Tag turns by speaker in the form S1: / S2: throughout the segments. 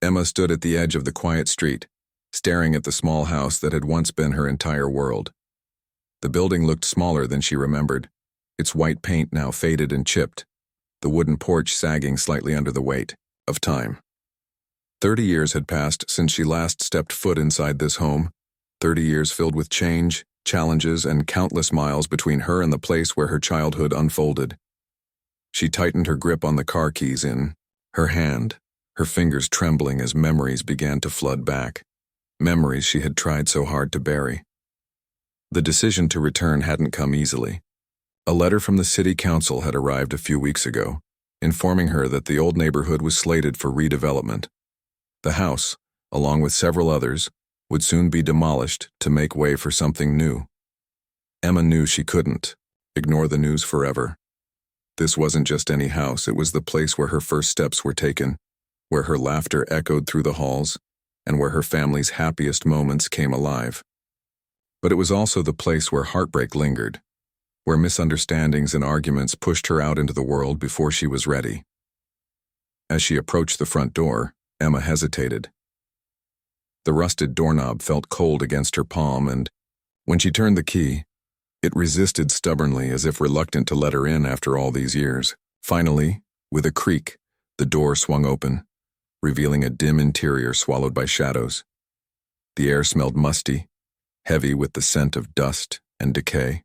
S1: Emma stood at the edge of the quiet street, staring at the small house that had once been her entire world. The building looked smaller than she remembered, its white paint now faded and chipped, the wooden porch sagging slightly under the weight of time. 30 years had passed since she last stepped foot inside this home, 30 years filled with change, challenges, and countless miles between her and the place where her childhood unfolded. She tightened her grip on the car keys in her hand, her fingers trembling as memories began to flood back, memories she had tried so hard to bury. The decision to return hadn't come easily. A letter from the city council had arrived a few weeks ago, informing her that the old neighborhood was slated for redevelopment. The house, along with several others, would soon be demolished to make way for something new. Emma knew she couldn't ignore the news forever. This wasn't just any house, it was the place where her first steps were taken, where her laughter echoed through the halls, and where her family's happiest moments came alive. But it was also the place where heartbreak lingered, where misunderstandings and arguments pushed her out into the world before she was ready. As she approached the front door, Emma hesitated. The rusted doorknob felt cold against her palm, and when she turned the key, it resisted stubbornly as if reluctant to let her in after all these years. Finally, with a creak, the door swung open, revealing a dim interior swallowed by shadows. The air smelled musty, heavy with the scent of dust and decay.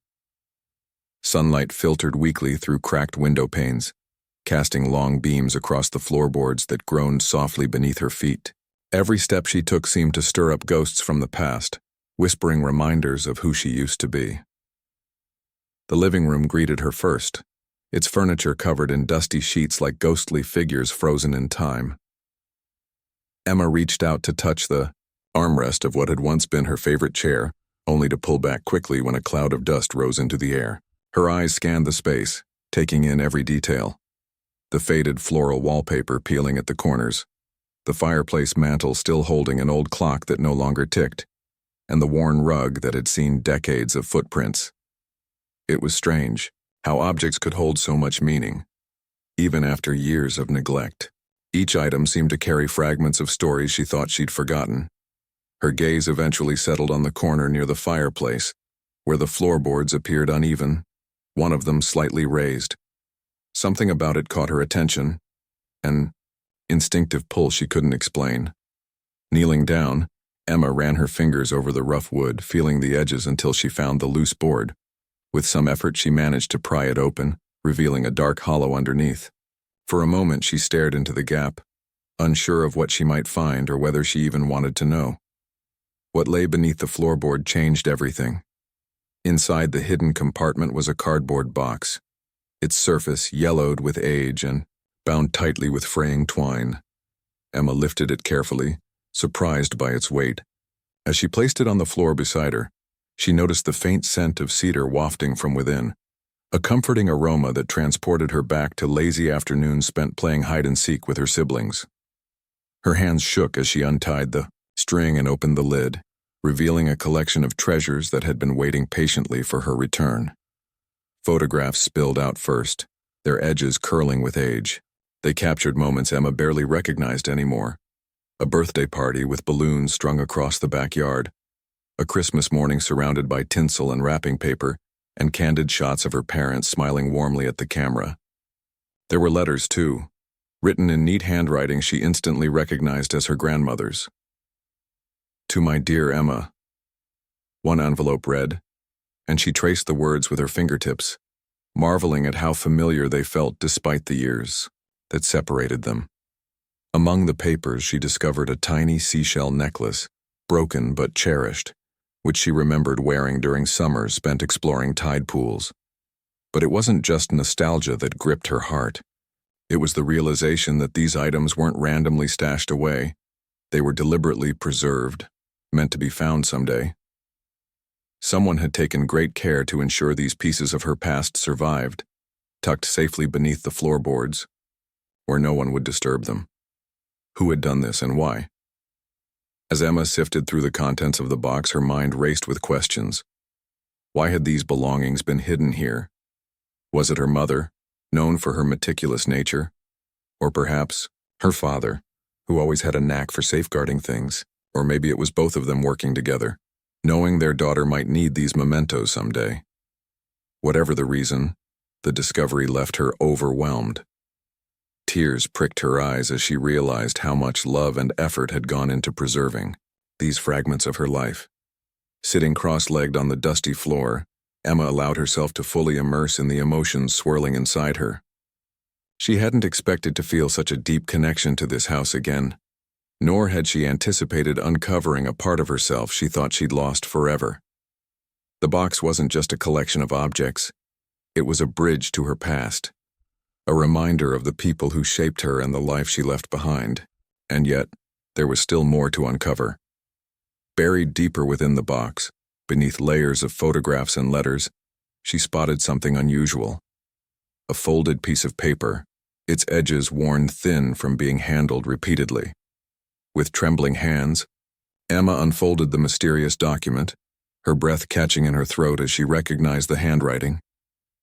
S1: Sunlight filtered weakly through cracked window panes, casting long beams across the floorboards that groaned softly beneath her feet. Every step she took seemed to stir up ghosts from the past, whispering reminders of who she used to be. The living room greeted her first, its furniture covered in dusty sheets like ghostly figures frozen in time. Emma reached out to touch the armrest of what had once been her favorite chair, only to pull back quickly when a cloud of dust rose into the air. Her eyes scanned the space, taking in every detail. The faded floral wallpaper peeling at the corners, the fireplace mantel still holding an old clock that no longer ticked, and the worn rug that had seen decades of footprints. It was strange how objects could hold so much meaning, even after years of neglect. Each item seemed to carry fragments of stories she thought she'd forgotten. Her gaze eventually settled on the corner near the fireplace, where the floorboards appeared uneven, one of them slightly raised. Something about it caught her attention, an instinctive pull she couldn't explain. Kneeling down, Emma ran her fingers over the rough wood, feeling the edges until she found the loose board. With some effort, she managed to pry it open, revealing a dark hollow underneath. For a moment, she stared into the gap, unsure of what she might find or whether she even wanted to know. What lay beneath the floorboard changed everything. Inside the hidden compartment was a cardboard box, its surface yellowed with age and bound tightly with fraying twine. Emma lifted it carefully, surprised by its weight. As she placed it on the floor beside her, she noticed the faint scent of cedar wafting from within, a comforting aroma that transported her back to lazy afternoons spent playing hide-and-seek with her siblings. Her hands shook as she untied the string and opened the lid, revealing a collection of treasures that had been waiting patiently for her return. Photographs spilled out first, their edges curling with age. They captured moments Emma barely recognized anymore. A birthday party with balloons strung across the backyard, a Christmas morning surrounded by tinsel and wrapping paper, and candid shots of her parents smiling warmly at the camera. There were letters, too, written in neat handwriting she instantly recognized as her grandmother's. "To my dear Emma," one envelope read, and she traced the words with her fingertips, marveling at how familiar they felt despite the years that separated them. Among the papers, she discovered a tiny seashell necklace, broken but cherished, which she remembered wearing during summers spent exploring tide pools. But it wasn't just nostalgia that gripped her heart. It was the realization that these items weren't randomly stashed away. They were deliberately preserved, meant to be found someday. Someone had taken great care to ensure these pieces of her past survived, tucked safely beneath the floorboards, where no one would disturb them. Who had done this and why? As Emma sifted through the contents of the box, her mind raced with questions. Why had these belongings been hidden here? Was it her mother, known for her meticulous nature? Or perhaps her father, who always had a knack for safeguarding things, or maybe it was both of them working together, knowing their daughter might need these mementos someday. Whatever the reason, the discovery left her overwhelmed. Tears pricked her eyes as she realized how much love and effort had gone into preserving these fragments of her life. Sitting cross-legged on the dusty floor, Emma allowed herself to fully immerse in the emotions swirling inside her. She hadn't expected to feel such a deep connection to this house again, nor had she anticipated uncovering a part of herself she thought she'd lost forever. The box wasn't just a collection of objects. It was a bridge to her past, a reminder of the people who shaped her and the life she left behind. And yet, there was still more to uncover. Buried deeper within the box, beneath layers of photographs and letters, she spotted something unusual. A folded piece of paper, its edges worn thin from being handled repeatedly. With trembling hands, Emma unfolded the mysterious document, her breath catching in her throat as she recognized the handwriting.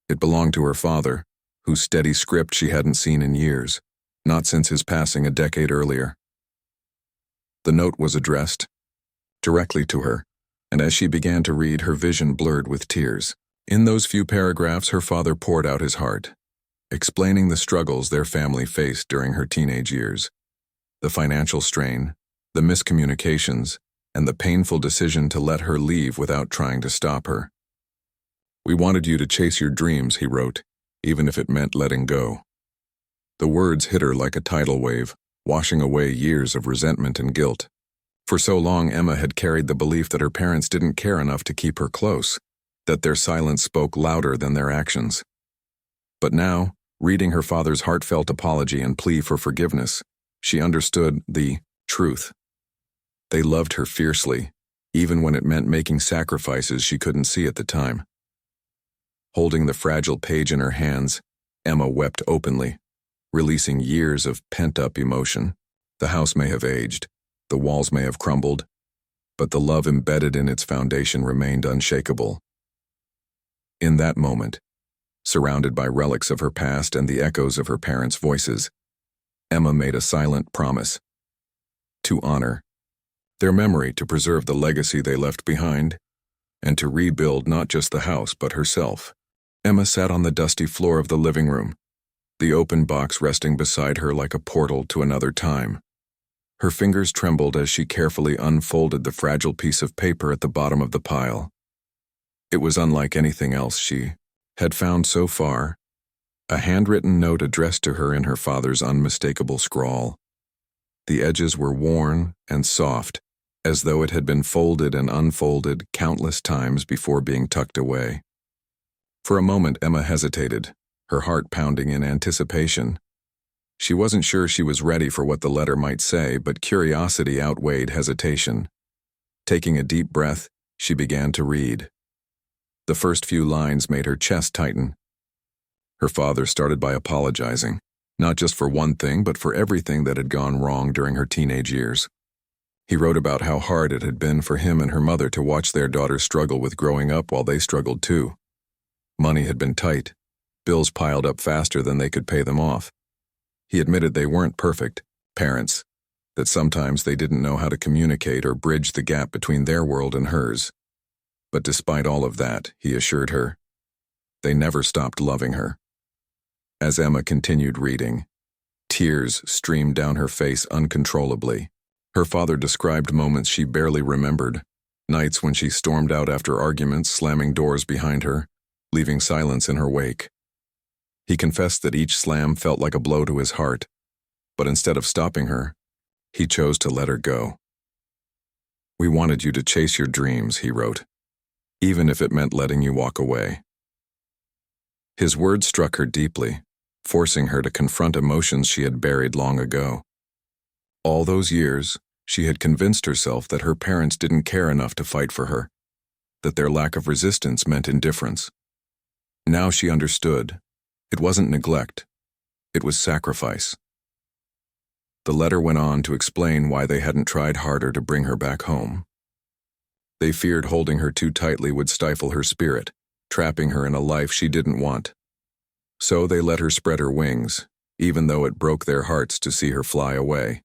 S1: It belonged to her father, whose steady script she hadn't seen in years, not since his passing a decade earlier. The note was addressed directly to her, and as she began to read, her vision blurred with tears. In those few paragraphs, her father poured out his heart, explaining the struggles their family faced during her teenage years, the financial strain, the miscommunications, and the painful decision to let her leave without trying to stop her. "We wanted you to chase your dreams," he wrote, "even if it meant letting go." The words hit her like a tidal wave, washing away years of resentment and guilt. For so long, Emma had carried the belief that her parents didn't care enough to keep her close, that their silence spoke louder than their actions. But now, reading her father's heartfelt apology and plea for forgiveness, she understood the truth. They loved her fiercely, even when it meant making sacrifices she couldn't see at the time. Holding the fragile page in her hands, Emma wept openly, releasing years of pent-up emotion. The house may have aged, the walls may have crumbled, but the love embedded in its foundation remained unshakable. In that moment, surrounded by relics of her past and the echoes of her parents' voices, Emma made a silent promise to honor their memory, to preserve the legacy they left behind, and to rebuild not just the house but herself. Emma sat on the dusty floor of the living room, the open box resting beside her like a portal to another time. Her fingers trembled as she carefully unfolded the fragile piece of paper at the bottom of the pile. It was unlike anything else she had found so far, a handwritten note addressed to her in her father's unmistakable scrawl. The edges were worn and soft, as though it had been folded and unfolded countless times before being tucked away. For a moment, Emma hesitated, her heart pounding in anticipation. She wasn't sure she was ready for what the letter might say, but curiosity outweighed hesitation. Taking a deep breath, she began to read. The first few lines made her chest tighten. Her father started by apologizing, not just for one thing, but for everything that had gone wrong during her teenage years. He wrote about how hard it had been for him and her mother to watch their daughter struggle with growing up while they struggled too. Money had been tight, bills piled up faster than they could pay them off. He admitted they weren't perfect parents, that sometimes they didn't know how to communicate or bridge the gap between their world and hers. But despite all of that, he assured her, they never stopped loving her. As Emma continued reading, tears streamed down her face uncontrollably. Her father described moments she barely remembered, nights when she stormed out after arguments, slamming doors behind her, leaving silence in her wake. He confessed that each slam felt like a blow to his heart, but instead of stopping her, he chose to let her go. "We wanted you to chase your dreams," he wrote, "even if it meant letting you walk away." His words struck her deeply, forcing her to confront emotions she had buried long ago. All those years, she had convinced herself that her parents didn't care enough to fight for her, that their lack of resistance meant indifference. Now she understood. It wasn't neglect. It was sacrifice. The letter went on to explain why they hadn't tried harder to bring her back home. They feared holding her too tightly would stifle her spirit, trapping her in a life she didn't want. So they let her spread her wings, even though it broke their hearts to see her fly away.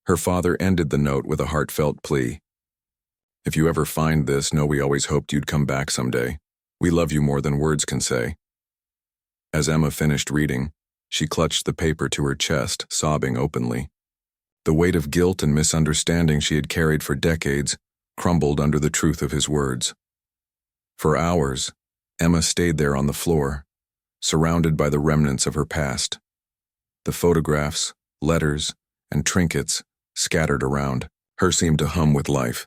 S1: Her father ended the note with a heartfelt plea. "If you ever find this, know we always hoped you'd come back someday. We love you more than words can say." As Emma finished reading, she clutched the paper to her chest, sobbing openly. The weight of guilt and misunderstanding she had carried for decades crumbled under the truth of his words. For hours, Emma stayed there on the floor, surrounded by the remnants of her past. The photographs, letters, and trinkets scattered around her seemed to hum with life,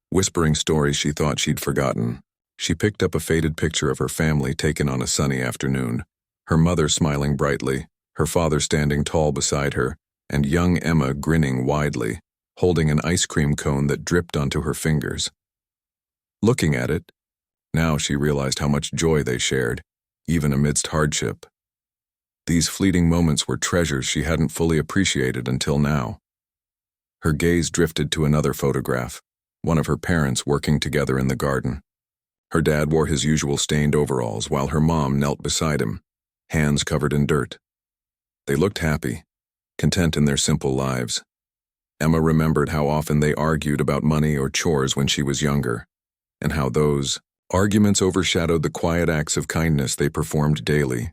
S1: whispering stories she thought she'd forgotten. She picked up a faded picture of her family taken on a sunny afternoon, her mother smiling brightly, her father standing tall beside her, and young Emma grinning widely, holding an ice cream cone that dripped onto her fingers. Looking at it, now she realized how much joy they shared, even amidst hardship. These fleeting moments were treasures she hadn't fully appreciated until now. Her gaze drifted to another photograph, one of her parents working together in the garden. Her dad wore his usual stained overalls while her mom knelt beside him, hands covered in dirt. They looked happy, content in their simple lives. Emma remembered how often they argued about money or chores when she was younger, and how those arguments overshadowed the quiet acts of kindness they performed daily.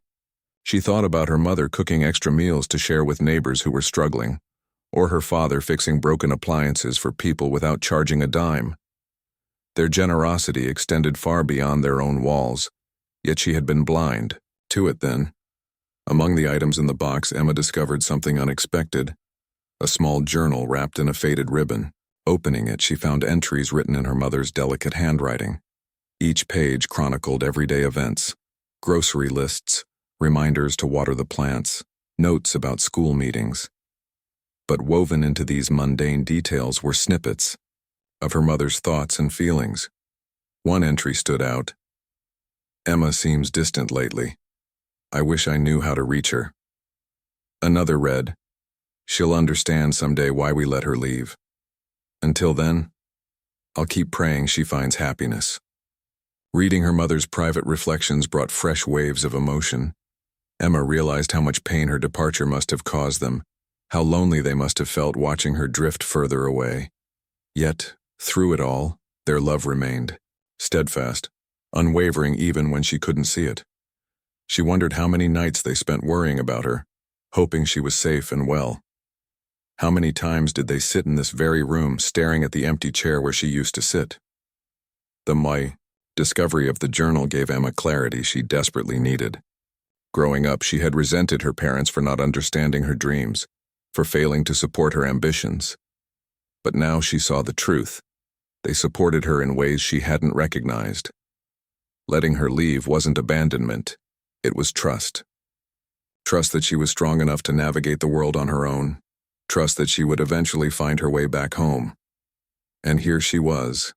S1: She thought about her mother cooking extra meals to share with neighbors who were struggling, or her father fixing broken appliances for people without charging a dime. Their generosity extended far beyond their own walls, yet she had been blind to it then. Among the items in the box, Emma discovered something unexpected, a small journal wrapped in a faded ribbon. Opening it, she found entries written in her mother's delicate handwriting. Each page chronicled everyday events, grocery lists, reminders to water the plants, notes about school meetings. But woven into these mundane details were snippets of her mother's thoughts and feelings. One entry stood out. "Emma seems distant lately. I wish I knew how to reach her." Another read, "She'll understand someday why we let her leave. Until then, I'll keep praying she finds happiness." Reading her mother's private reflections brought fresh waves of emotion. Emma realized how much pain her departure must have caused them, how lonely they must have felt watching her drift further away. Yet, through it all, their love remained, steadfast, unwavering even when she couldn't see it. She wondered how many nights they spent worrying about her, hoping she was safe and well. How many times did they sit in this very room staring at the empty chair where she used to sit? The discovery of the journal gave Emma clarity she desperately needed. Growing up, she had resented her parents for not understanding her dreams, for failing to support her ambitions. But now she saw the truth. They supported her in ways she hadn't recognized. Letting her leave wasn't abandonment, it was trust. Trust that she was strong enough to navigate the world on her own. Trust that she would eventually find her way back home. And here she was,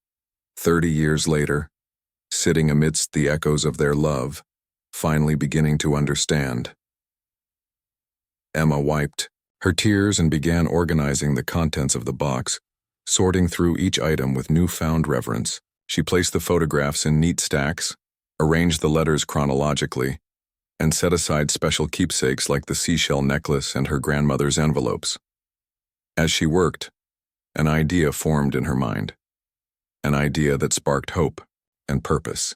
S1: 30 years later, sitting amidst the echoes of their love, finally beginning to understand. Emma wiped her tears and began organizing the contents of the box, sorting through each item with newfound reverence. She placed the photographs in neat stacks, arranged the letters chronologically, and set aside special keepsakes like the seashell necklace and her grandmother's envelopes. As she worked, an idea formed in her mind, an idea that sparked hope and purpose.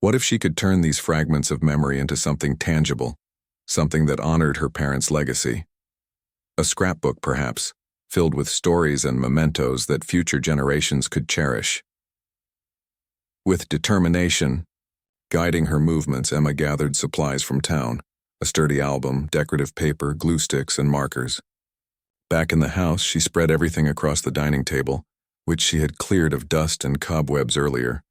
S1: What if she could turn these fragments of memory into something tangible, something that honored her parents' legacy? A scrapbook, perhaps, filled with stories and mementos that future generations could cherish. With determination guiding her movements, Emma gathered supplies from town, a sturdy album, decorative paper, glue sticks, and markers. Back in the house, she spread everything across the dining table, which she had cleared of dust and cobwebs earlier.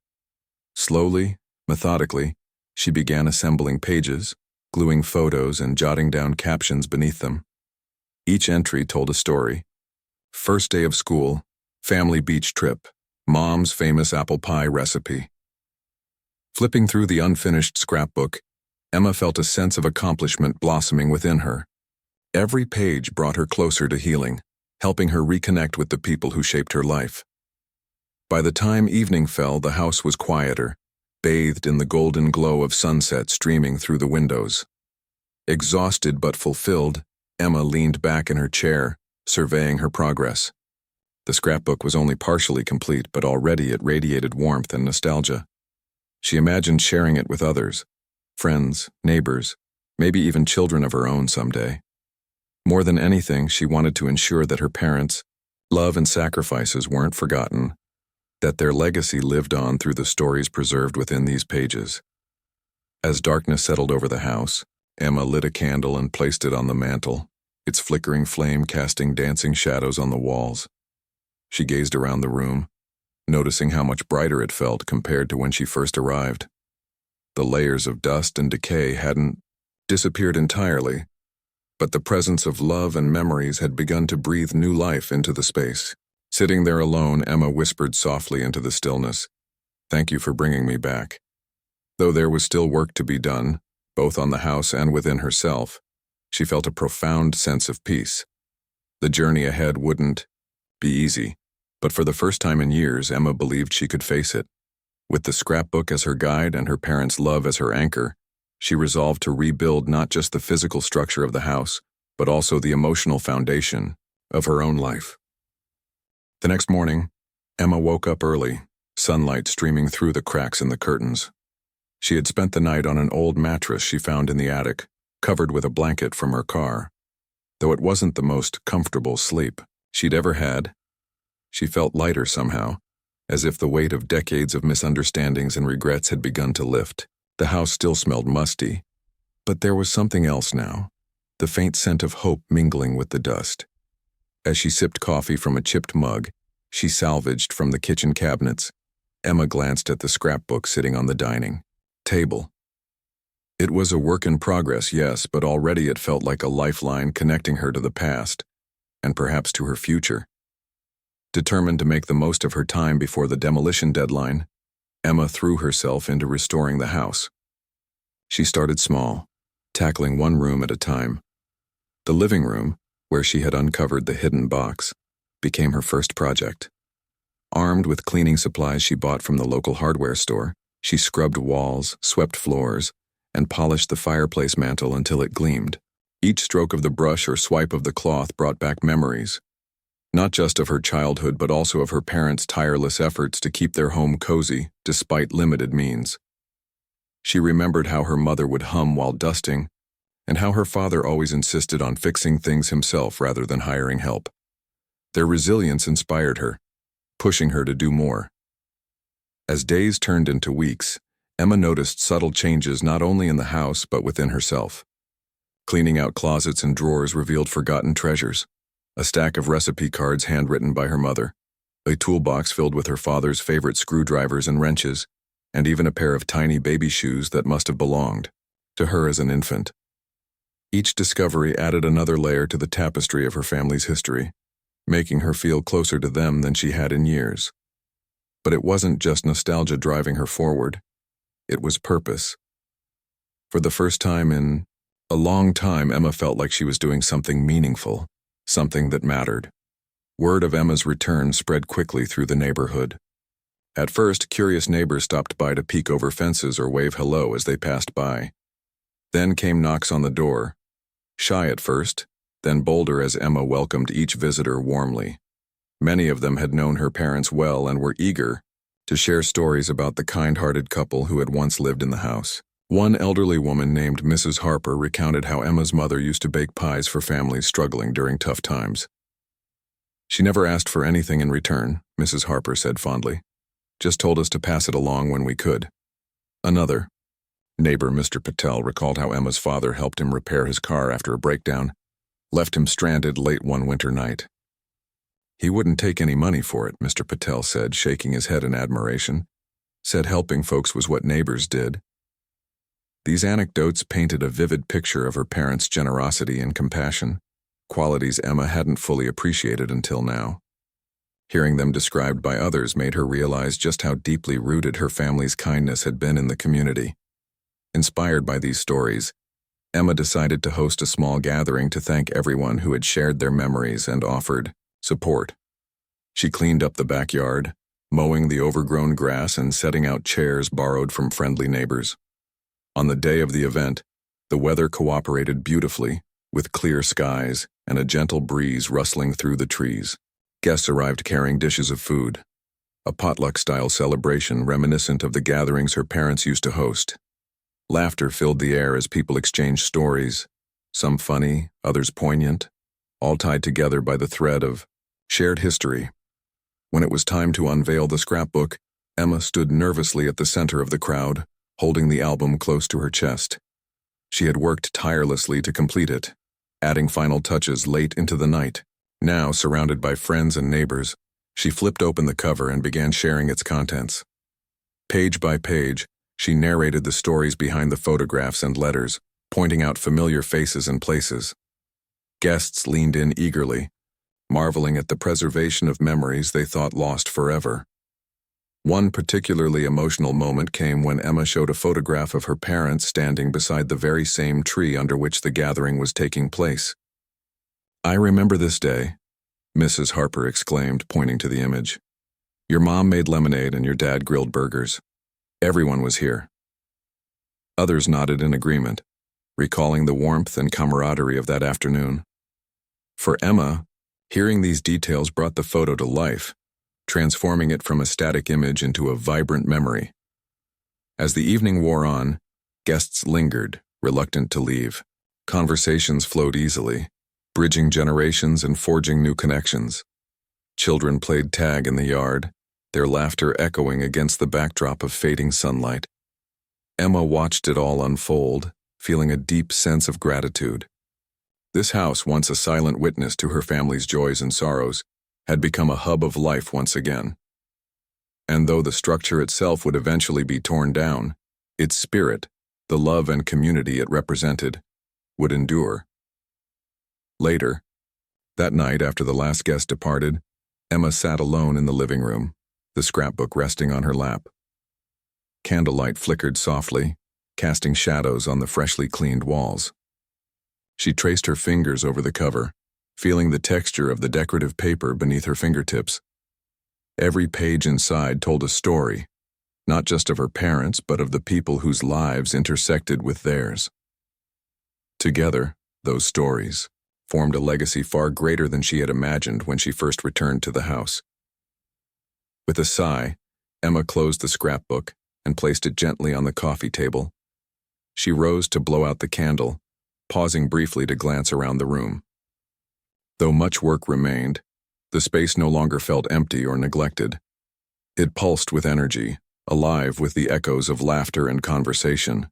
S1: Slowly, methodically, she began assembling pages, gluing photos and jotting down captions beneath them. Each entry told a story. First day of school, family beach trip, mom's famous apple pie recipe. Flipping through the unfinished scrapbook, Emma felt a sense of accomplishment blossoming within her. Every page brought her closer to healing, helping her reconnect with the people who shaped her life. By the time evening fell, the house was quieter, bathed in the golden glow of sunset streaming through the windows. Exhausted but fulfilled, Emma leaned back in her chair, surveying her progress. The scrapbook was only partially complete, but already it radiated warmth and nostalgia. She imagined sharing it with others, friends, neighbors, maybe even children of her own someday. More than anything, she wanted to ensure that her parents' love and sacrifices weren't forgotten, that their legacy lived on through the stories preserved within these pages. As darkness settled over the house, Emma lit a candle and placed it on the mantel, its flickering flame casting dancing shadows on the walls. She gazed around the room, noticing how much brighter it felt compared to when she first arrived. The layers of dust and decay hadn't disappeared entirely, but the presence of love and memories had begun to breathe new life into the space. Sitting there alone, Emma whispered softly into the stillness, "Thank you for bringing me back." Though there was still work to be done, both on the house and within herself, she felt a profound sense of peace. The journey ahead wouldn't be easy, but for the first time in years, Emma believed she could face it. With the scrapbook as her guide and her parents' love as her anchor, she resolved to rebuild not just the physical structure of the house, but also the emotional foundation of her own life. The next morning, Emma woke up early, sunlight streaming through the cracks in the curtains. She had spent the night on an old mattress she found in the attic, covered with a blanket from her car. Though it wasn't the most comfortable sleep she'd ever had, she felt lighter somehow, as if the weight of decades of misunderstandings and regrets had begun to lift. The house still smelled musty, but there was something else now, the faint scent of hope mingling with the dust. As she sipped coffee from a chipped mug she salvaged from the kitchen cabinets, Emma glanced at the scrapbook sitting on the dining table. It was a work in progress, yes, but already it felt like a lifeline connecting her to the past, and perhaps to her future. Determined to make the most of her time before the demolition deadline, Emma threw herself into restoring the house. She started small, tackling one room at a time. The living room, where she had uncovered the hidden box, became her first project. Armed with cleaning supplies she bought from the local hardware store, she scrubbed walls, swept floors, and polished the fireplace mantel until it gleamed. Each stroke of the brush or swipe of the cloth brought back memories, not just of her childhood but also of her parents' tireless efforts to keep their home cozy despite limited means. She remembered how her mother would hum while dusting, and how her father always insisted on fixing things himself rather than hiring help. Their resilience inspired her, pushing her to do more. As days turned into weeks, Emma noticed subtle changes not only in the house but within herself. Cleaning out closets and drawers revealed forgotten treasures, a stack of recipe cards handwritten by her mother, a toolbox filled with her father's favorite screwdrivers and wrenches, and even a pair of tiny baby shoes that must have belonged to her as an infant. Each discovery added another layer to the tapestry of her family's history, making her feel closer to them than she had in years. But it wasn't just nostalgia driving her forward. It was purpose. For the first time in a long time, Emma felt like she was doing something meaningful, something that mattered. Word of Emma's return spread quickly through the neighborhood. At first, curious neighbors stopped by to peek over fences or wave hello as they passed by. Then came knocks on the door, shy at first, then bolder as Emma welcomed each visitor warmly. Many of them had known her parents well and were eager to share stories about the kind-hearted couple who had once lived in the house. One elderly woman named Mrs. Harper recounted how Emma's mother used to bake pies for families struggling during tough times. "She never asked for anything in return," Mrs. Harper said fondly. "Just told us to pass it along when we could." Another neighbor, Mr. Patel, recalled how Emma's father helped him repair his car after a breakdown, left him stranded late one winter night. "He wouldn't take any money for it," Mr. Patel said, shaking his head in admiration. "Said helping folks was what neighbors did." These anecdotes painted a vivid picture of her parents' generosity and compassion, qualities Emma hadn't fully appreciated until now. Hearing them described by others made her realize just how deeply rooted her family's kindness had been in the community. Inspired by these stories, Emma decided to host a small gathering to thank everyone who had shared their memories and offered support. She cleaned up the backyard, mowing the overgrown grass and setting out chairs borrowed from friendly neighbors. On the day of the event, the weather cooperated beautifully, with clear skies and a gentle breeze rustling through the trees. Guests arrived carrying dishes of food, a potluck-style celebration reminiscent of the gatherings her parents used to host. Laughter filled the air as people exchanged stories, some funny, others poignant, all tied together by the thread of shared history. When it was time to unveil the scrapbook, Emma stood nervously at the center of the crowd, holding the album close to her chest. She had worked tirelessly to complete it, adding final touches late into the night. Now, surrounded by friends and neighbors, she flipped open the cover and began sharing its contents. Page by page, she narrated the stories behind the photographs and letters, pointing out familiar faces and places. Guests leaned in eagerly, marveling at the preservation of memories they thought lost forever. One particularly emotional moment came when Emma showed a photograph of her parents standing beside the very same tree under which the gathering was taking place. "I remember this day," Mrs. Harper exclaimed, pointing to the image. "Your mom made lemonade and your dad grilled burgers. Everyone was here." Others nodded in agreement, recalling the warmth and camaraderie of that afternoon. For Emma, hearing these details brought the photo to life, transforming it from a static image into a vibrant memory. As the evening wore on, guests lingered, reluctant to leave. Conversations flowed easily, bridging generations and forging new connections. Children played tag in the yard, their laughter echoing against the backdrop of fading sunlight. Emma watched it all unfold, feeling a deep sense of gratitude. This house, once a silent witness to her family's joys and sorrows, had become a hub of life once again. And though the structure itself would eventually be torn down, its spirit, the love and community it represented, would endure. Later, that night after the last guest departed, Emma sat alone in the living room, the scrapbook resting on her lap. Candlelight flickered softly, casting shadows on the freshly cleaned walls. She traced her fingers over the cover, feeling the texture of the decorative paper beneath her fingertips. Every page inside told a story, not just of her parents, but of the people whose lives intersected with theirs. Together, those stories formed a legacy far greater than she had imagined when she first returned to the house. With a sigh, Emma closed the scrapbook and placed it gently on the coffee table. She rose to blow out the candle, pausing briefly to glance around the room. Though much work remained, the space no longer felt empty or neglected. It pulsed with energy, alive with the echoes of laughter and conversation.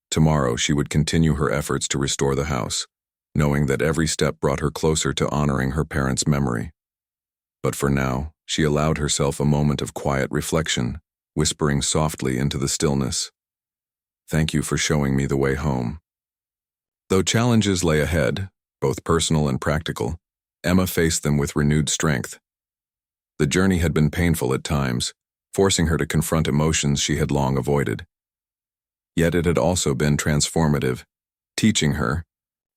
S1: Tomorrow she would continue her efforts to restore the house, knowing that every step brought her closer to honoring her parents' memory. But for now, she allowed herself a moment of quiet reflection, whispering softly into the stillness, "Thank you for showing me the way home." Though challenges lay ahead, both personal and practical, Emma faced them with renewed strength. The journey had been painful at times, forcing her to confront emotions she had long avoided. Yet it had also been transformative, teaching her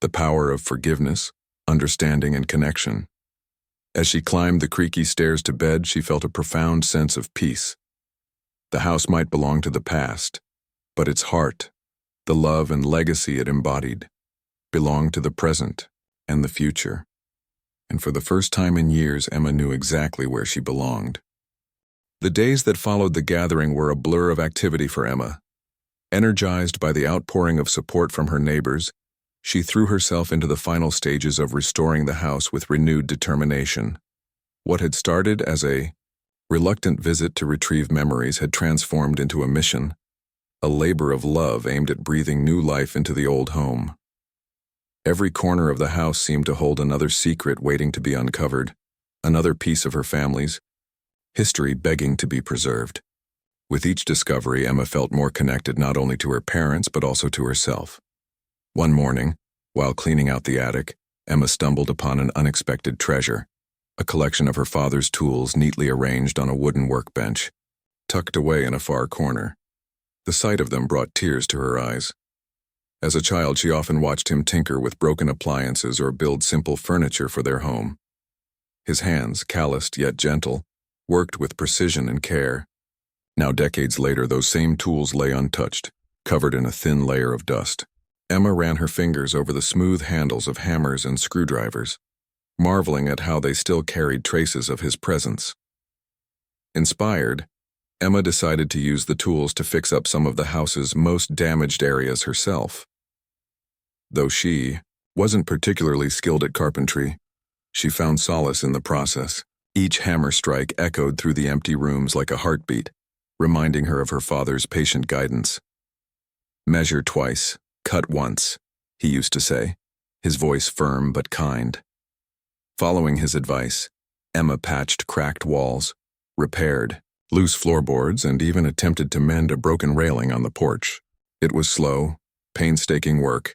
S1: the power of forgiveness, understanding, and connection. As she climbed the creaky stairs to bed, she felt a profound sense of peace. The house might belong to the past, but its heart, the love and legacy it embodied, belonged to the present and the future. And for the first time in years, Emma knew exactly where she belonged. The days that followed the gathering were a blur of activity for Emma. Energized by the outpouring of support from her neighbors, she threw herself into the final stages of restoring the house with renewed determination. What had started as a reluctant visit to retrieve memories had transformed into a mission, a labor of love aimed at breathing new life into the old home. Every corner of the house seemed to hold another secret waiting to be uncovered, another piece of her family's history begging to be preserved. With each discovery, Emma felt more connected not only to her parents but also to herself. One morning, while cleaning out the attic, Emma stumbled upon an unexpected treasure, a collection of her father's tools neatly arranged on a wooden workbench, tucked away in a far corner. The sight of them brought tears to her eyes. As a child, she often watched him tinker with broken appliances or build simple furniture for their home. His hands, calloused yet gentle, worked with precision and care. Now, decades later, those same tools lay untouched, covered in a thin layer of dust. Emma ran her fingers over the smooth handles of hammers and screwdrivers, marveling at how they still carried traces of his presence. Inspired, Emma decided to use the tools to fix up some of the house's most damaged areas herself. Though she wasn't particularly skilled at carpentry, she found solace in the process. Each hammer strike echoed through the empty rooms like a heartbeat, reminding her of her father's patient guidance. "Measure twice, cut once," he used to say, his voice firm but kind. Following his advice, Emma patched cracked walls, repaired loose floorboards, and even attempted to mend a broken railing on the porch. It was slow, painstaking work,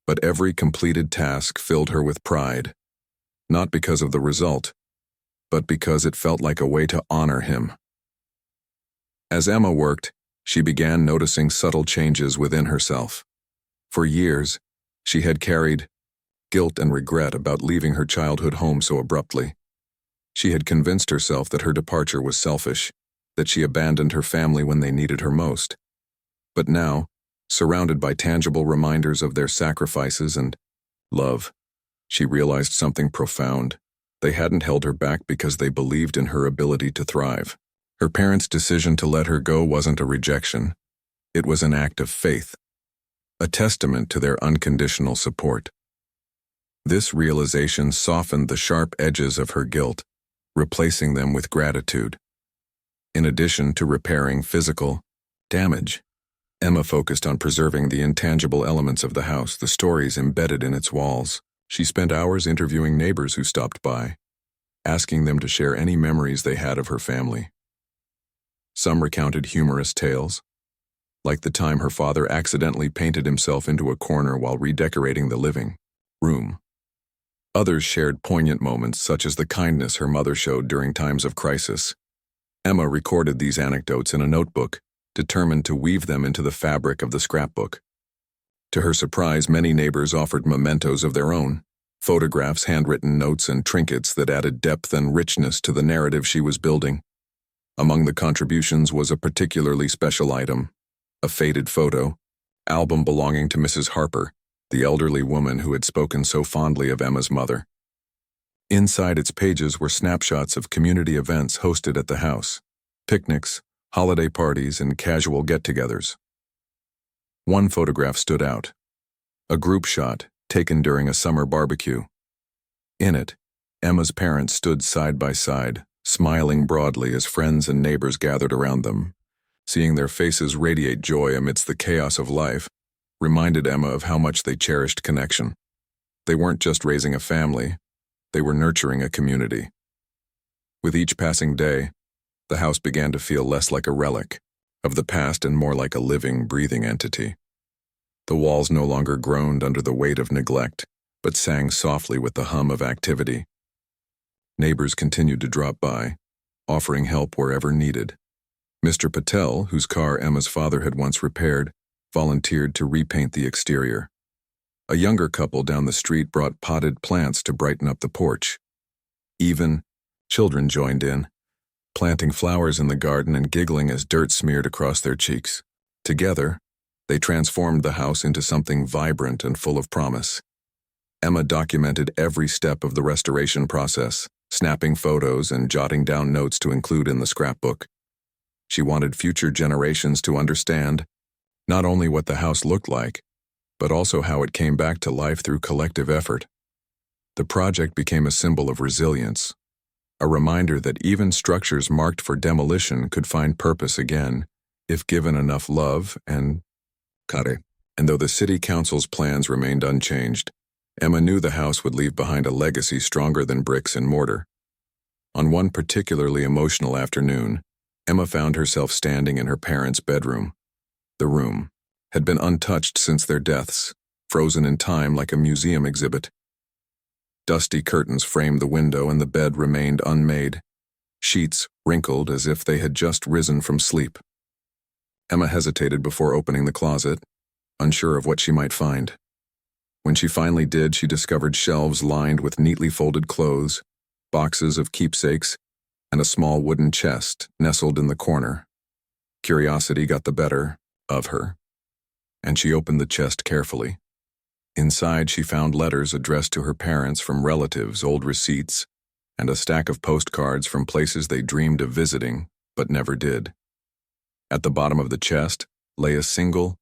S1: but every completed task filled her with pride, not because of the result, but because it felt like a way to honor him. As Emma worked, she began noticing subtle changes within herself. For years, she had carried guilt and regret about leaving her childhood home so abruptly. She had convinced herself that her departure was selfish, that she abandoned her family when they needed her most. But now, surrounded by tangible reminders of their sacrifices and love, she realized something profound. They hadn't held her back because they believed in her ability to thrive. Her parents' decision to let her go wasn't a rejection. It was an act of faith, a testament to their unconditional support. This realization softened the sharp edges of her guilt, replacing them with gratitude. In addition to repairing physical damage, Emma focused on preserving the intangible elements of the house, the stories embedded in its walls. She spent hours interviewing neighbors who stopped by, asking them to share any memories they had of her family. Some recounted humorous tales, like the time her father accidentally painted himself into a corner while redecorating the living room. Others shared poignant moments, such as the kindness her mother showed during times of crisis. Emma recorded these anecdotes in a notebook, determined to weave them into the fabric of the scrapbook. To her surprise, many neighbors offered mementos of their own, photographs, handwritten notes, and trinkets that added depth and richness to the narrative she was building. Among the contributions was a particularly special item, a faded photo, album belonging to Mrs. Harper, the elderly woman who had spoken so fondly of Emma's mother. Inside its pages were snapshots of community events hosted at the house, picnics, holiday parties, and casual get-togethers. One photograph stood out, a group shot taken during a summer barbecue. In it, Emma's parents stood side by side, smiling broadly as friends and neighbors gathered around them. Seeing their faces radiate joy amidst the chaos of life reminded Emma of how much they cherished connection. They weren't just raising a family, they were nurturing a community. With each passing day, the house began to feel less like a relic of the past and more like a living, breathing entity. The walls no longer groaned under the weight of neglect, but sang softly with the hum of activity. Neighbors continued to drop by, offering help wherever needed. Mr. Patel, whose car Emma's father had once repaired, volunteered to repaint the exterior. A younger couple down the street brought potted plants to brighten up the porch. Even children joined in, planting flowers in the garden and giggling as dirt smeared across their cheeks. Together, they transformed the house into something vibrant and full of promise. Emma documented every step of the restoration process, snapping photos and jotting down notes to include in the scrapbook. She wanted future generations to understand not only what the house looked like, but also how it came back to life through collective effort. The project became a symbol of resilience, a reminder that even structures marked for demolition could find purpose again if given enough love and care. And though the city council's plans remained unchanged, Emma knew the house would leave behind a legacy stronger than bricks and mortar. On one particularly emotional afternoon, Emma found herself standing in her parents' bedroom. The room had been untouched since their deaths, frozen in time like a museum exhibit. Dusty curtains framed the window and the bed remained unmade, sheets wrinkled as if they had just risen from sleep. Emma hesitated before opening the closet, unsure of what she might find. When she finally did, she discovered shelves lined with neatly folded clothes, boxes of keepsakes, and a small wooden chest nestled in the corner. Curiosity got the better of her, and she opened the chest carefully. Inside, she found letters addressed to her parents from relatives, old receipts, and a stack of postcards from places they dreamed of visiting, but never did. At the bottom of the chest lay a single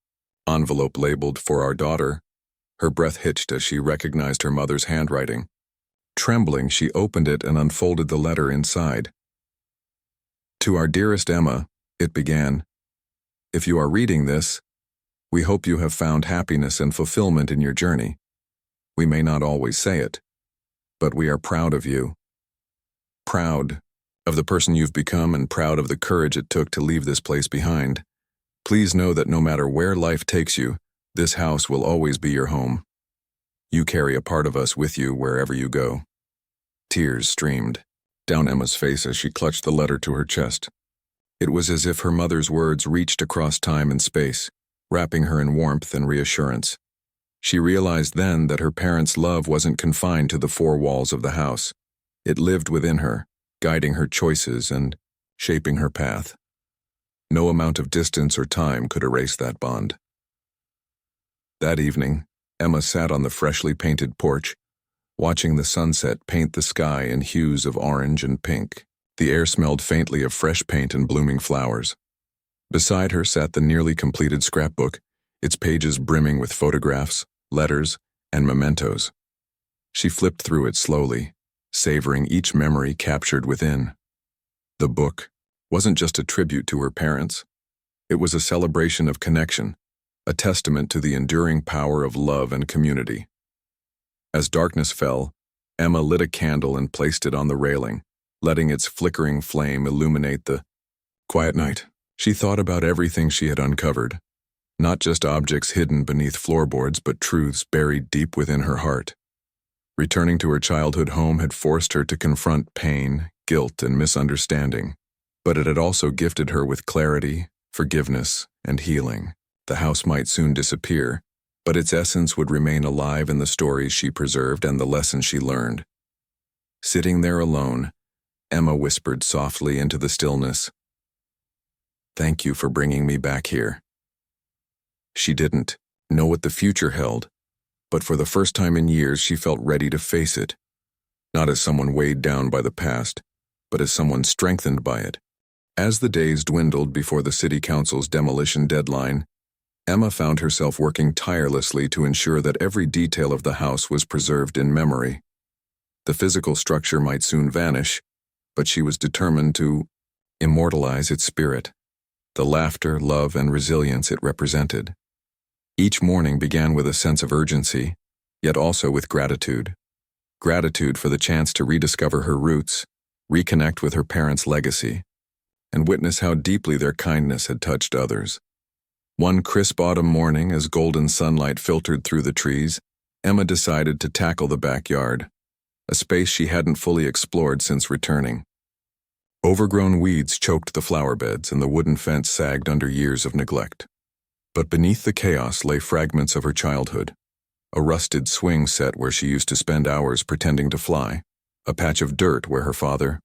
S1: envelope labeled "For our daughter." Her breath hitched as she recognized her mother's handwriting. Trembling, she opened it and unfolded the letter inside. "To our dearest Emma," it began, "if you are reading this, we hope you have found happiness and fulfillment in your journey. We may not always say it, but we are proud of you. Proud of the person you've become and proud of the courage it took to leave this place behind. Please know that no matter where life takes you, this house will always be your home. You carry a part of us with you wherever you go." Tears streamed down Emma's face as she clutched the letter to her chest. It was as if her mother's words reached across time and space, wrapping her in warmth and reassurance. She realized then that her parents' love wasn't confined to the four walls of the house. It lived within her, guiding her choices and shaping her path. No amount of distance or time could erase that bond. That evening, Emma sat on the freshly painted porch, watching the sunset paint the sky in hues of orange and pink. The air smelled faintly of fresh paint and blooming flowers. Beside her sat the nearly completed scrapbook, its pages brimming with photographs, letters, and mementos. She flipped through it slowly, savoring each memory captured within. The book wasn't just a tribute to her parents. It was a celebration of connection, a testament to the enduring power of love and community. As darkness fell, Emma lit a candle and placed it on the railing, letting its flickering flame illuminate the quiet night. She thought about everything she had uncovered, not just objects hidden beneath floorboards, but truths buried deep within her heart. Returning to her childhood home had forced her to confront pain, guilt, and misunderstanding, but it had also gifted her with clarity, forgiveness, and healing. The house might soon disappear, but its essence would remain alive in the stories she preserved and the lessons she learned. Sitting there alone, Emma whispered softly into the stillness, "Thank you for bringing me back here." She didn't know what the future held, but for the first time in years she felt ready to face it, not as someone weighed down by the past, but as someone strengthened by it. As the days dwindled before the city council's demolition deadline, Emma found herself working tirelessly to ensure that every detail of the house was preserved in memory. The physical structure might soon vanish, but she was determined to immortalize its spirit, the laughter, love, and resilience it represented. Each morning began with a sense of urgency, yet also with gratitude. Gratitude for the chance to rediscover her roots, reconnect with her parents' legacy, and witness how deeply their kindness had touched others. One crisp autumn morning, as golden sunlight filtered through the trees, Emma decided to tackle the backyard, a space she hadn't fully explored since returning. Overgrown weeds choked the flower beds and the wooden fence sagged under years of neglect. But beneath the chaos lay fragments of her childhood. A rusted swing set where she used to spend hours pretending to fly, a patch of dirt where her father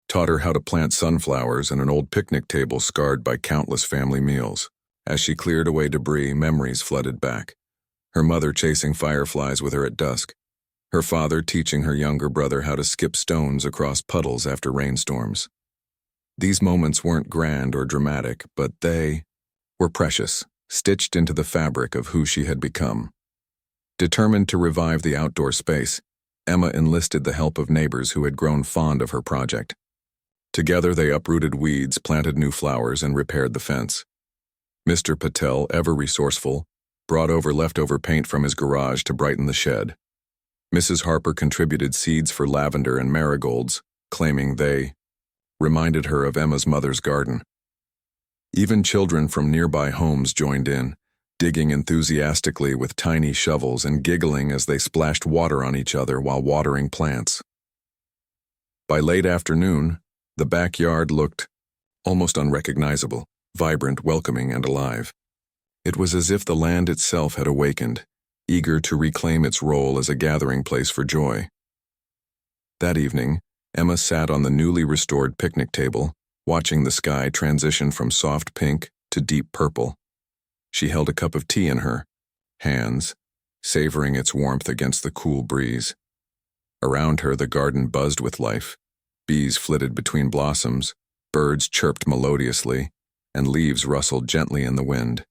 S1: taught her how to plant sunflowers, and an old picnic table scarred by countless family meals. As she cleared away debris, memories flooded back. Her mother chasing fireflies with her at dusk, her father teaching her younger brother how to skip stones across puddles after rainstorms. These moments weren't grand or dramatic, but they were precious, stitched into the fabric of who she had become. Determined to revive the outdoor space, Emma enlisted the help of neighbors who had grown fond of her project. Together they uprooted weeds, planted new flowers, and repaired the fence. Mr. Patel, ever resourceful, brought over leftover paint from his garage to brighten the shed. Mrs. Harper contributed seeds for lavender and marigolds, claiming they reminded her of Emma's mother's garden. Even children from nearby homes joined in, digging enthusiastically with tiny shovels and giggling as they splashed water on each other while watering plants. By late afternoon, the backyard looked almost unrecognizable, vibrant, welcoming, and alive. It was as if the land itself had awakened, eager to reclaim its role as a gathering place for joy. That evening, Emma sat on the newly restored picnic table, watching the sky transition from soft pink to deep purple. She held a cup of tea in her hands, savoring its warmth against the cool breeze. Around her, the garden buzzed with life. Bees flitted between blossoms, birds chirped melodiously, and leaves rustled gently in the wind.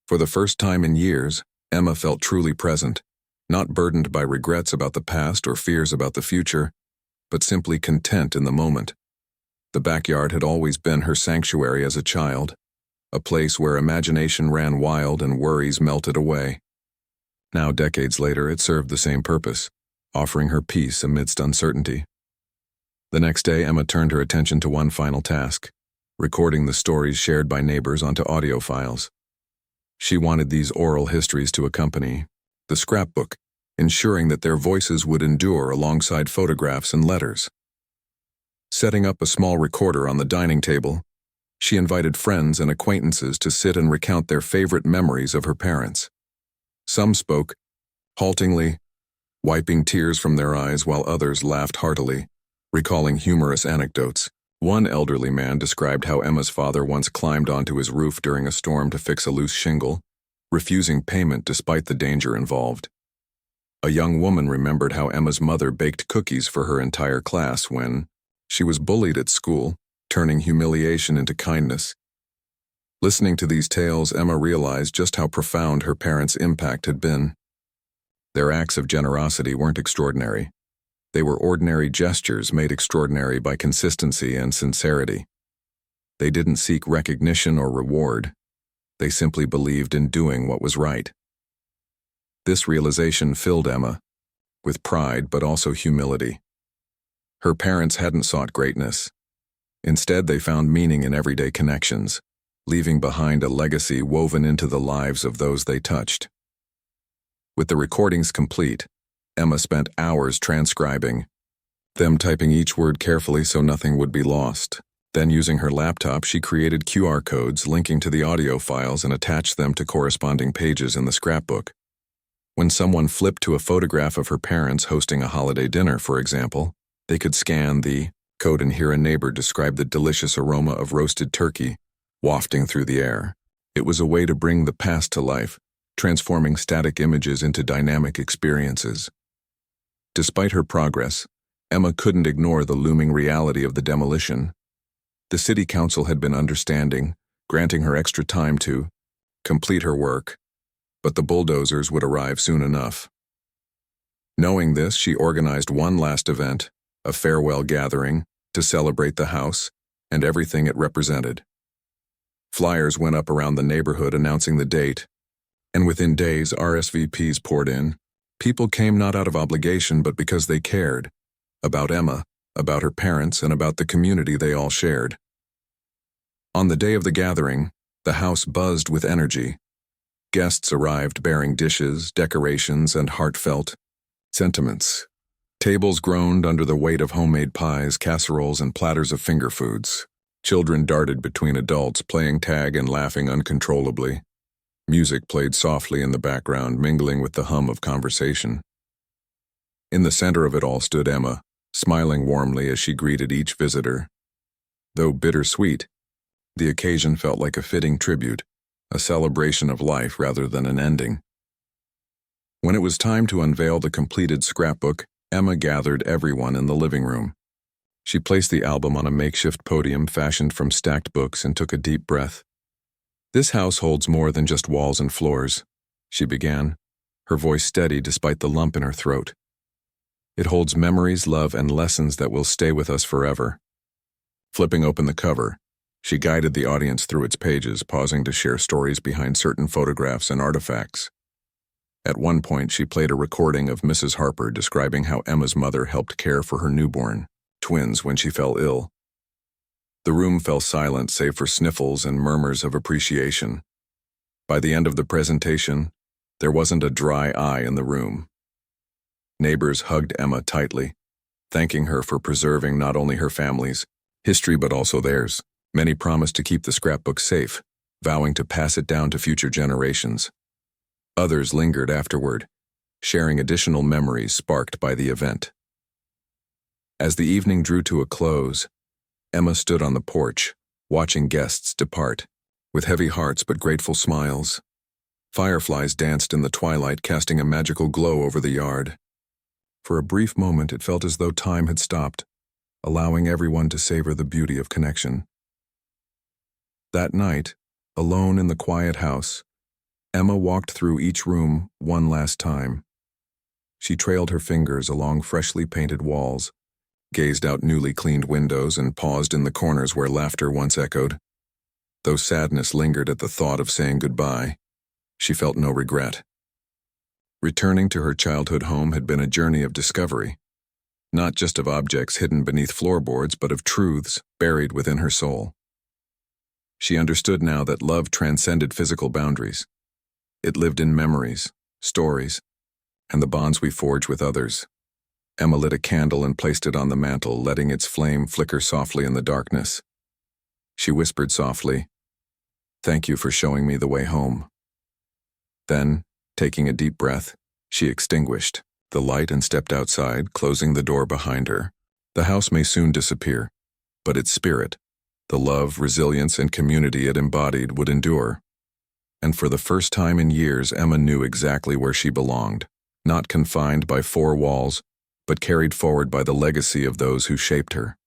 S1: For the first time in years, Emma felt truly present, not burdened by regrets about the past or fears about the future, but simply content in the moment. The backyard had always been her sanctuary as a child, a place where imagination ran wild and worries melted away. Now, decades later, it served the same purpose, offering her peace amidst uncertainty. The next day, Emma turned her attention to one final task, recording the stories shared by neighbors onto audio files. She wanted these oral histories to accompany the scrapbook, ensuring that their voices would endure alongside photographs and letters. Setting up a small recorder on the dining table, she invited friends and acquaintances to sit and recount their favorite memories of her parents. Some spoke, haltingly, wiping tears from their eyes, while others laughed heartily, recalling humorous anecdotes. One elderly man described how Emma's father once climbed onto his roof during a storm to fix a loose shingle, refusing payment despite the danger involved. A young woman remembered how Emma's mother baked cookies for her entire class when she was bullied at school, turning humiliation into kindness. Listening to these tales, Emma realized just how profound her parents' impact had been. Their acts of generosity weren't extraordinary. They were ordinary gestures made extraordinary by consistency and sincerity. They didn't seek recognition or reward. They simply believed in doing what was right. This realization filled Emma with pride but also humility. Her parents hadn't sought greatness. Instead, they found meaning in everyday connections, leaving behind a legacy woven into the lives of those they touched. With the recordings complete, Emma spent hours transcribing them, typing each word carefully so nothing would be lost. Then, using her laptop, she created QR codes linking to the audio files and attached them to corresponding pages in the scrapbook. When someone flipped to a photograph of her parents hosting a holiday dinner, for example, they could scan the code and hear a neighbor describe the delicious aroma of roasted turkey wafting through the air. It was a way to bring the past to life, transforming static images into dynamic experiences. Despite her progress, Emma couldn't ignore the looming reality of the demolition. The city council had been understanding, granting her extra time to complete her work, but the bulldozers would arrive soon enough. Knowing this, she organized one last event, a farewell gathering, to celebrate the house and everything it represented. Flyers went up around the neighborhood announcing the date, and within days RSVPs poured in. People came not out of obligation but because they cared, about Emma, about her parents, and about the community they all shared. On the day of the gathering, the house buzzed with energy. Guests arrived bearing dishes, decorations, and heartfelt sentiments. Tables groaned under the weight of homemade pies, casseroles, and platters of finger foods. Children darted between adults, playing tag and laughing uncontrollably. Music played softly in the background, mingling with the hum of conversation. In the center of it all stood Emma, smiling warmly as she greeted each visitor. Though bittersweet, the occasion felt like a fitting tribute, a celebration of life rather than an ending. When it was time to unveil the completed scrapbook, Emma gathered everyone in the living room. She placed the album on a makeshift podium fashioned from stacked books and took a deep breath. "This house holds more than just walls and floors," she began, her voice steady despite the lump in her throat. "It holds memories, love, and lessons that will stay with us forever." Flipping open the cover, she guided the audience through its pages, pausing to share stories behind certain photographs and artifacts. At one point, she played a recording of Mrs. Harper describing how Emma's mother helped care for her newborn twins when she fell ill. The room fell silent save for sniffles and murmurs of appreciation. By the end of the presentation, there wasn't a dry eye in the room. Neighbors hugged Emma tightly, thanking her for preserving not only her family's history but also theirs. Many promised to keep the scrapbook safe, vowing to pass it down to future generations. Others lingered afterward, sharing additional memories sparked by the event. As the evening drew to a close, Emma stood on the porch, watching guests depart, with heavy hearts but grateful smiles. Fireflies danced in the twilight, casting a magical glow over the yard. For a brief moment, it felt as though time had stopped, allowing everyone to savor the beauty of connection. That night, alone in the quiet house, Emma walked through each room one last time. She trailed her fingers along freshly painted walls, gazed out newly cleaned windows, and paused in the corners where laughter once echoed. Though sadness lingered at the thought of saying goodbye, she felt no regret. Returning to her childhood home had been a journey of discovery, not just of objects hidden beneath floorboards, but of truths buried within her soul. She understood now that love transcended physical boundaries. It lived in memories, stories, and the bonds we forge with others. Emma lit a candle and placed it on the mantel, letting its flame flicker softly in the darkness. She whispered softly, "Thank you for showing me the way home." Then, taking a deep breath, she extinguished the light and stepped outside, closing the door behind her. The house may soon disappear, but its spirit, the love, resilience, and community it embodied, would endure. And for the first time in years, Emma knew exactly where she belonged, not confined by four walls, but carried forward by the legacy of those who shaped her.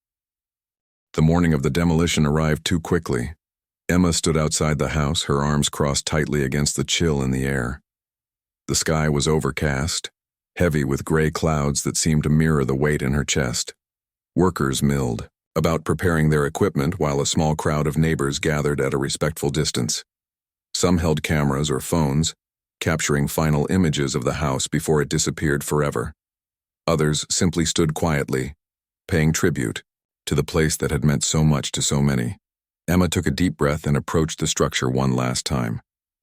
S1: The morning of the demolition arrived too quickly. Emma stood outside the house, her arms crossed tightly against the chill in the air. The sky was overcast, heavy with gray clouds that seemed to mirror the weight in her chest. Workers milled, about preparing their equipment, while a small crowd of neighbors gathered at a respectful distance. Some held cameras or phones, capturing final images of the house before it disappeared forever. Others simply stood quietly, paying tribute to the place that had meant so much to so many. Emma took a deep breath and approached the structure one last time.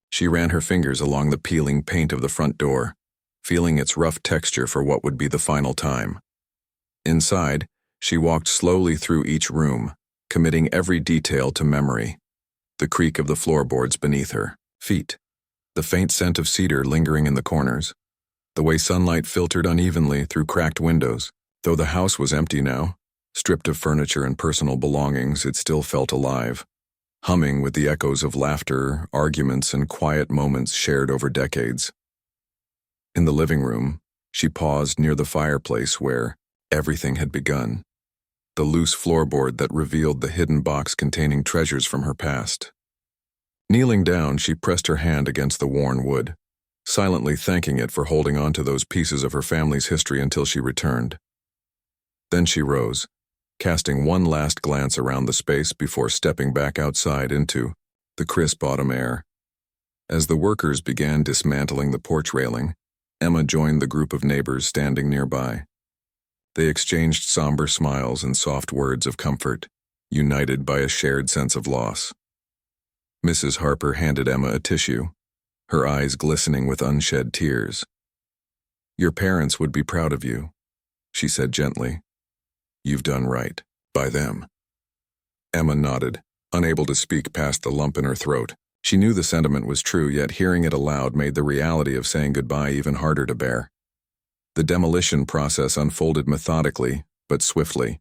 S1: She ran her fingers along the peeling paint of the front door, feeling its rough texture for what would be the final time. Inside, she walked slowly through each room, committing every detail to memory. The creak of the floorboards beneath her feet, the faint scent of cedar lingering in the corners, the way sunlight filtered unevenly through cracked windows. Though the house was empty now, stripped of furniture and personal belongings, it still felt alive, humming with the echoes of laughter, arguments, and quiet moments shared over decades. In the living room, she paused near the fireplace where everything had begun, the loose floorboard that revealed the hidden box containing treasures from her past. Kneeling down, she pressed her hand against the worn wood, silently thanking it for holding on to those pieces of her family's history until she returned. Then she rose, casting one last glance around the space before stepping back outside into the crisp autumn air. As the workers began dismantling the porch railing, Emma joined the group of neighbors standing nearby. They exchanged somber smiles and soft words of comfort, united by a shared sense of loss. Mrs. Harper handed Emma a tissue, her eyes glistening with unshed tears. "Your parents would be proud of you," she said gently. "You've done right by them." Emma nodded, unable to speak past the lump in her throat. She knew the sentiment was true, yet hearing it aloud made the reality of saying goodbye even harder to bear. The demolition process unfolded methodically, but swiftly.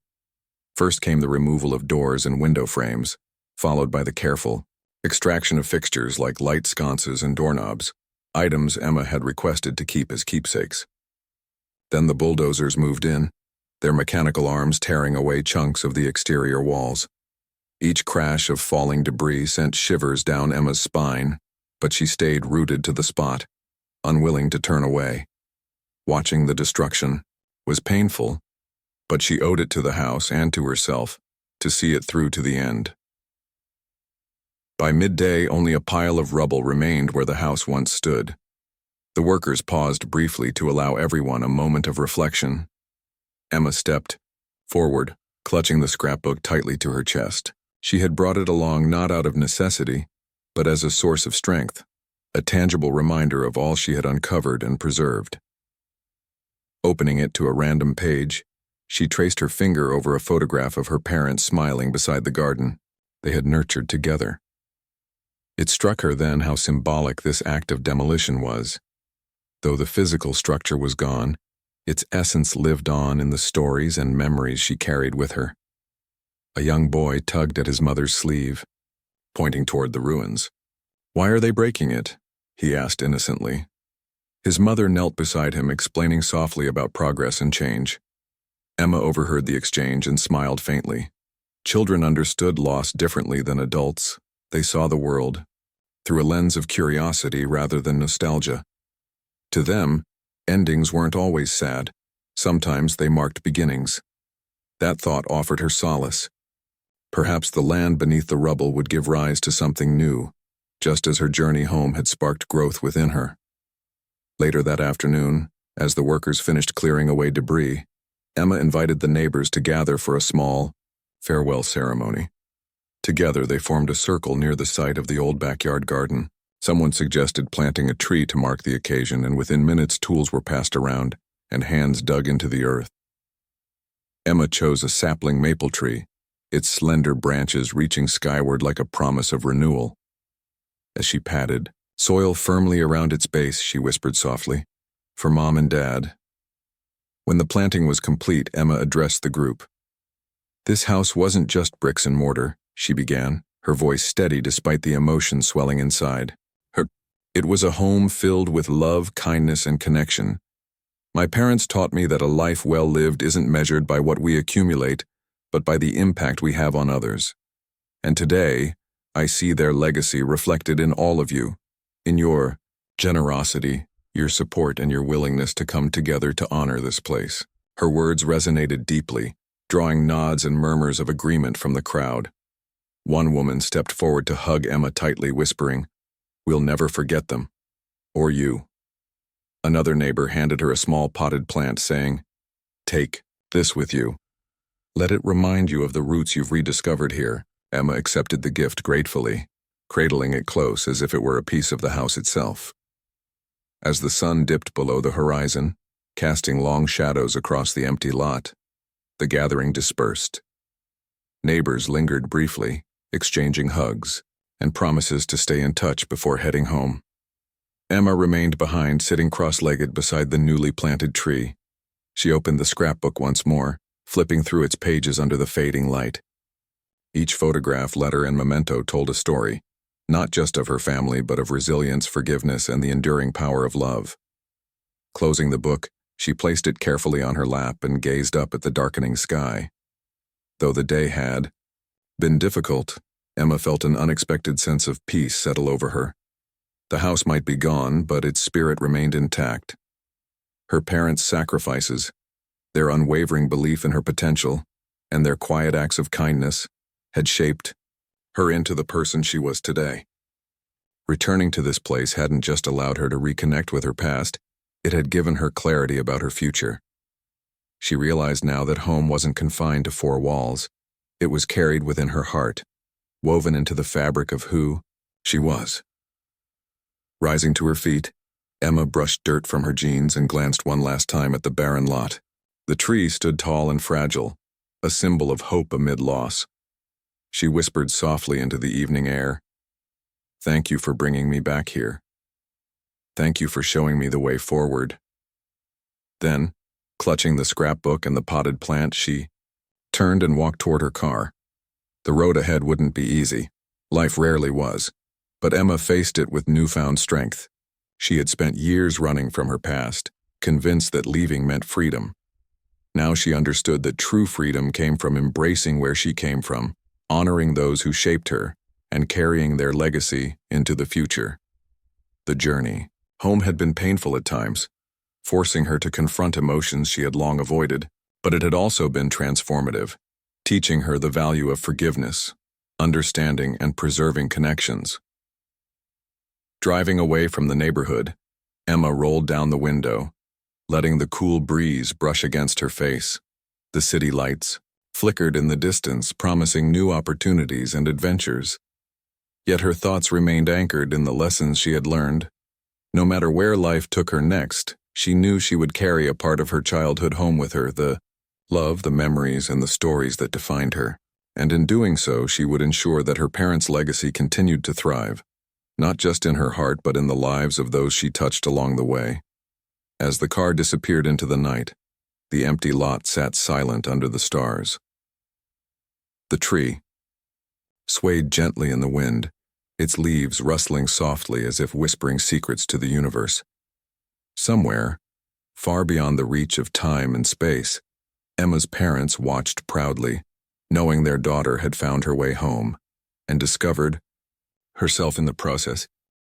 S1: First came the removal of doors and window frames, followed by the careful extraction of fixtures like light sconces and doorknobs, items Emma had requested to keep as keepsakes. Then the bulldozers moved in, their mechanical arms tearing away chunks of the exterior walls. Each crash of falling debris sent shivers down Emma's spine, but she stayed rooted to the spot, unwilling to turn away. Watching the destruction was painful, but she owed it to the house and to herself to see it through to the end. By midday, only a pile of rubble remained where the house once stood. The workers paused briefly to allow everyone a moment of reflection. Emma stepped forward, clutching the scrapbook tightly to her chest. She had brought it along not out of necessity, but as a source of strength, a tangible reminder of all she had uncovered and preserved. Opening it to a random page, she traced her finger over a photograph of her parents smiling beside the garden they had nurtured together. It struck her then how symbolic this act of demolition was. Though the physical structure was gone, its essence lived on in the stories and memories she carried with her. A young boy tugged at his mother's sleeve, pointing toward the ruins. "Why are they breaking it?" he asked innocently. His mother knelt beside him, explaining softly about progress and change. Emma overheard the exchange and smiled faintly. Children understood loss differently than adults. They saw the world through a lens of curiosity rather than nostalgia. To them, endings weren't always sad. Sometimes they marked beginnings. That thought offered her solace. Perhaps the land beneath the rubble would give rise to something new, just as her journey home had sparked growth within her. Later that afternoon, as the workers finished clearing away debris, Emma invited the neighbors to gather for a small farewell ceremony. Together they formed a circle near the site of the old backyard garden. Someone suggested planting a tree to mark the occasion, and within minutes tools were passed around and hands dug into the earth. Emma chose a sapling maple tree, its slender branches reaching skyward like a promise of renewal. As she patted soil firmly around its base, she whispered softly, "For Mom and Dad." When the planting was complete, Emma addressed the group. "This house wasn't just bricks and mortar," she began, her voice steady despite the emotion swelling inside. It was a home filled with love, kindness, and connection. My parents taught me that a life well lived isn't measured by what we accumulate, but by the impact we have on others. And today, I see their legacy reflected in all of you, in your generosity, your support, and your willingness to come together to honor this place. Her words resonated deeply, drawing nods and murmurs of agreement from the crowd. One woman stepped forward to hug Emma tightly, whispering, "We'll never forget them. Or you." Another neighbor handed her a small potted plant, saying, "Take this with you. Let it remind you of the roots you've rediscovered here." Emma accepted the gift gratefully, cradling it close as if it were a piece of the house itself. As the sun dipped below the horizon, casting long shadows across the empty lot, the gathering dispersed. Neighbors lingered briefly, exchanging hugs and promises to stay in touch before heading home. Emma remained behind, sitting cross-legged beside the newly planted tree. She opened the scrapbook once more, flipping through its pages under the fading light. Each photograph, letter, and memento told a story, not just of her family, but of resilience, forgiveness, and the enduring power of love. Closing the book, she placed it carefully on her lap and gazed up at the darkening sky. Though the day had been difficult, Emma felt an unexpected sense of peace settle over her. The house might be gone, but its spirit remained intact. Her parents' sacrifices, their unwavering belief in her potential, and their quiet acts of kindness had shaped her into the person she was today. Returning to this place hadn't just allowed her to reconnect with her past, it had given her clarity about her future. She realized now that home wasn't confined to four walls. It was carried within her heart, woven into the fabric of who she was. Rising to her feet, Emma brushed dirt from her jeans and glanced one last time at the barren lot. The tree stood tall and fragile, a symbol of hope amid loss. She whispered softly into the evening air, "Thank you for bringing me back here. Thank you for showing me the way forward." Then, clutching the scrapbook and the potted plant, she turned and walked toward her car. The road ahead wouldn't be easy. Life rarely was. But Emma faced it with newfound strength. She had spent years running from her past, convinced that leaving meant freedom. Now she understood that true freedom came from embracing where she came from, honoring those who shaped her, and carrying their legacy into the future. The journey home had been painful at times, forcing her to confront emotions she had long avoided, but it had also been transformative, teaching her the value of forgiveness, understanding, and preserving connections. Driving away from the neighborhood, Emma rolled down the window, letting the cool breeze brush against her face. The city lights flickered in the distance, promising new opportunities and adventures. Yet her thoughts remained anchored in the lessons she had learned. No matter where life took her next, she knew she would carry a part of her childhood home with her, the love, the memories, and the stories that defined her. And in doing so, she would ensure that her parents' legacy continued to thrive, not just in her heart, but in the lives of those she touched along the way. As the car disappeared into the night, the empty lot sat silent under the stars. The tree swayed gently in the wind, its leaves rustling softly as if whispering secrets to the universe. Somewhere, far beyond the reach of time and space, Emma's parents watched proudly, knowing their daughter had found her way home and discovered herself in the process.